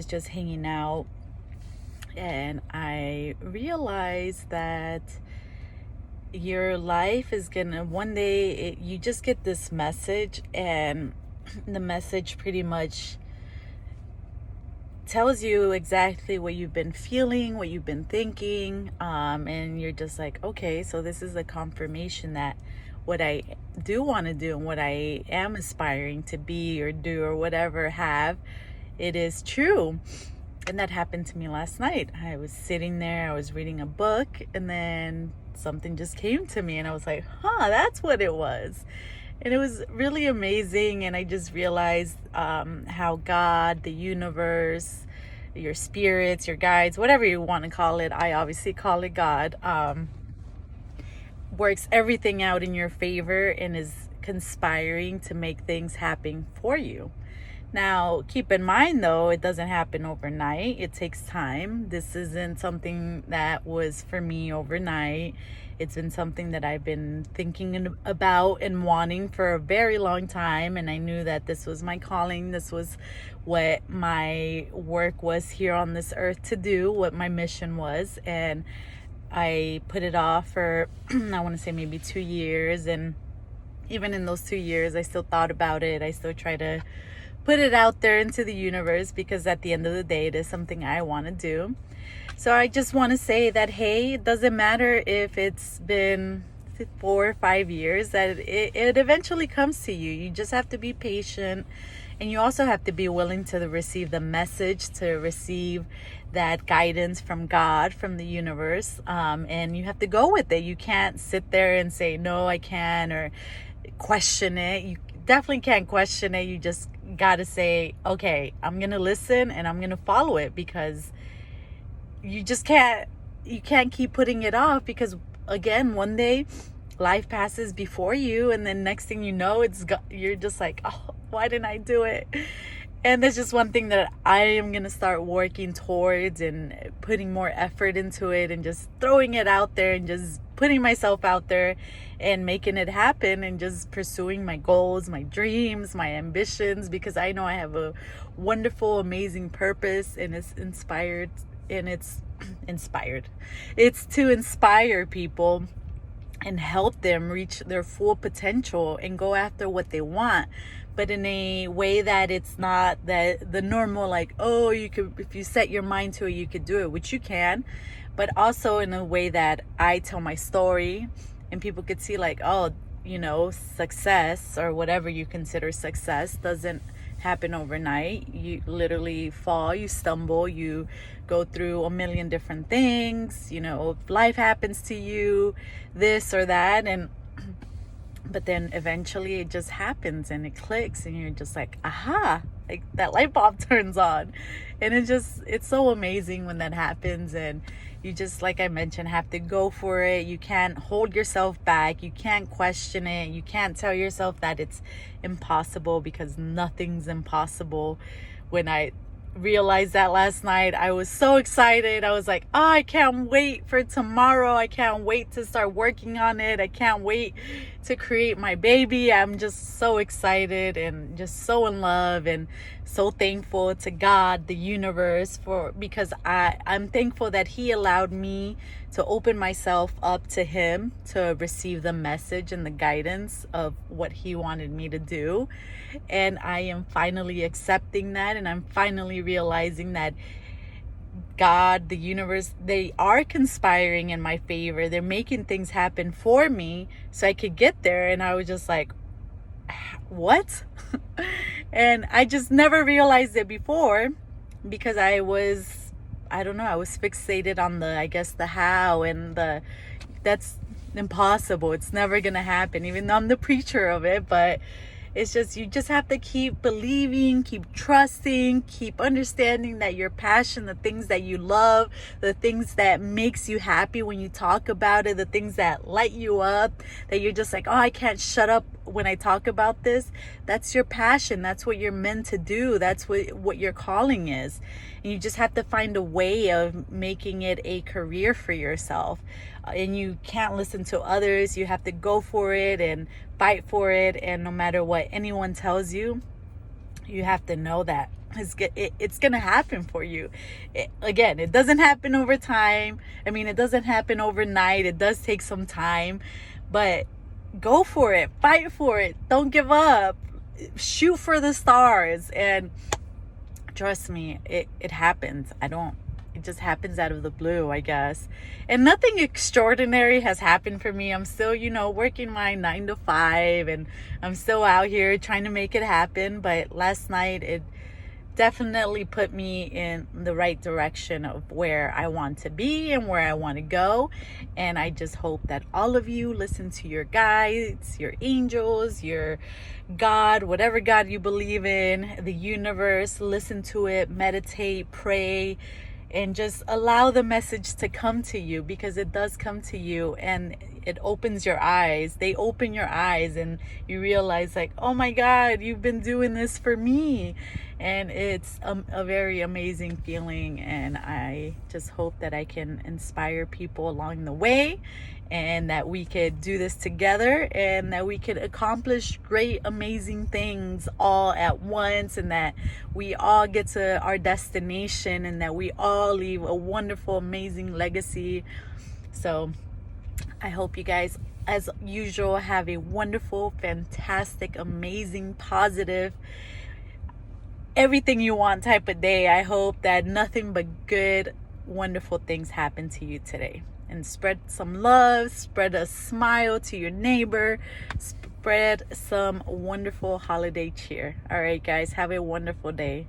was just hanging out, and I realized that your life is gonna one day you just get this message, and the message pretty much tells you exactly what you've been feeling, what you've been thinking, and you're just like, okay, so this is a confirmation that what I do want to do and what I am aspiring to be or do or whatever have, it is true. And that happened to me last night. I was sitting there, I was reading a book, and then something just came to me, and I was like, that's what it was. And it was really amazing. And I just realized how God, the universe, your spirits, your guides, whatever you want to call it, I obviously call it God, works everything out in your favor and is conspiring to make things happen for you. Now, keep in mind, though, it doesn't happen overnight. It takes time. This isn't something that was for me overnight. It's been something that I've been thinking about and wanting for a very long time. And I knew that this was my calling. This was what my work was here on this earth to do, what my mission was. And I put it off for, I want to say maybe 2 years. And even in those 2 years, I still thought about it. I still try to put it out there into the universe, because at the end of the day, it is something I want to do. So I just want to say that, hey, it doesn't matter if it's been 4 or 5 years, that it eventually comes to you. You just have to be patient, and you also have to be willing to receive the message, to receive that guidance from God, from the universe, and you have to go with it. You can't sit there and say, no, I can't, or question it. You definitely can't question it. You just gotta say, okay, I'm gonna listen and I'm gonna follow it, because you can't keep putting it off, because again, one day life passes before you, and then next thing you know, you're just like, oh, why didn't I do it? And there's just one thing that I am going to start working towards and putting more effort into it, and just throwing it out there and just putting myself out there and making it happen, and just pursuing my goals, my dreams, my ambitions, because I know I have a wonderful, amazing purpose, and it's inspired, and it's to inspire people and help them reach their full potential and go after what they want, but in a way that it's not the normal, like, oh, you could, if you set your mind to it, you could do it, which you can, but also in a way that I tell my story, and people could see, like, oh, success, or whatever you consider success, doesn't happen overnight. You literally fall, you stumble, you go through a million different things, life happens to you, this or that, but then eventually it just happens and it clicks, and you're just like, aha, like that light bulb turns on. And it's so amazing when that happens. And you just, like I mentioned, have to go for it. You can't hold yourself back. You can't question it. You can't tell yourself that it's impossible, because nothing's impossible. When I realized that last night, I was so excited. I was like, oh, I can't wait for tomorrow. I can't wait to start working on it. I can't wait to create my baby. I'm just so excited and just so in love, and so thankful to God, the universe, because I'm thankful that He allowed me to open myself up to Him, to receive the message and the guidance of what He wanted me to do. And I am finally accepting that, and I'm finally realizing that God, the universe, they are conspiring in my favor. They're making things happen for me so I could get there. And I was just like, what? And I just never realized it before, because I was fixated on the how, and that's impossible. It's never going to happen, even though I'm the preacher of it. But it's just, you just have to keep believing, keep trusting, keep understanding that your passion, the things that you love, the things that makes you happy when you talk about it, the things that light you up, that you're just like, oh, I can't shut up when I talk about this. That's your passion. That's what you're meant to do. That's what your calling is. And you just have to find a way of making it a career for yourself. And you can't listen to others. You have to go for it and fight for it. And no matter what anyone tells you, you have to know that it's gonna happen for you. Again, it doesn't happen over time. I mean, it doesn't happen overnight. It does take some time, but go for it, fight for it, don't give up, shoot for the stars, and trust me, it happens. It just happens out of the blue, I guess. And nothing extraordinary has happened for me. I'm still, working my 9 to 5, and I'm still out here trying to make it happen. But last night, it definitely put me in the right direction of where I want to be and where I want to go. And I just hope that all of you listen to your guides, your angels, your God, whatever God you believe in, the universe. Listen to it, meditate, pray, and just allow the message to come to you, because it does come to you, and it opens your eyes. They open your eyes, and you realize, like, oh my God, you've been doing this for me. And it's a very amazing feeling. And I just hope that I can inspire people along the way, and that we could do this together, and that we could accomplish great, amazing things all at once, and that we all get to our destination, and that we all leave a wonderful, amazing legacy. So I hope you guys, as usual, have a wonderful, fantastic, amazing, positive, everything you want type of day. I hope that nothing but good, wonderful things happen to you today. And spread some love, spread a smile to your neighbor, spread some wonderful holiday cheer. All right, guys, have a wonderful day.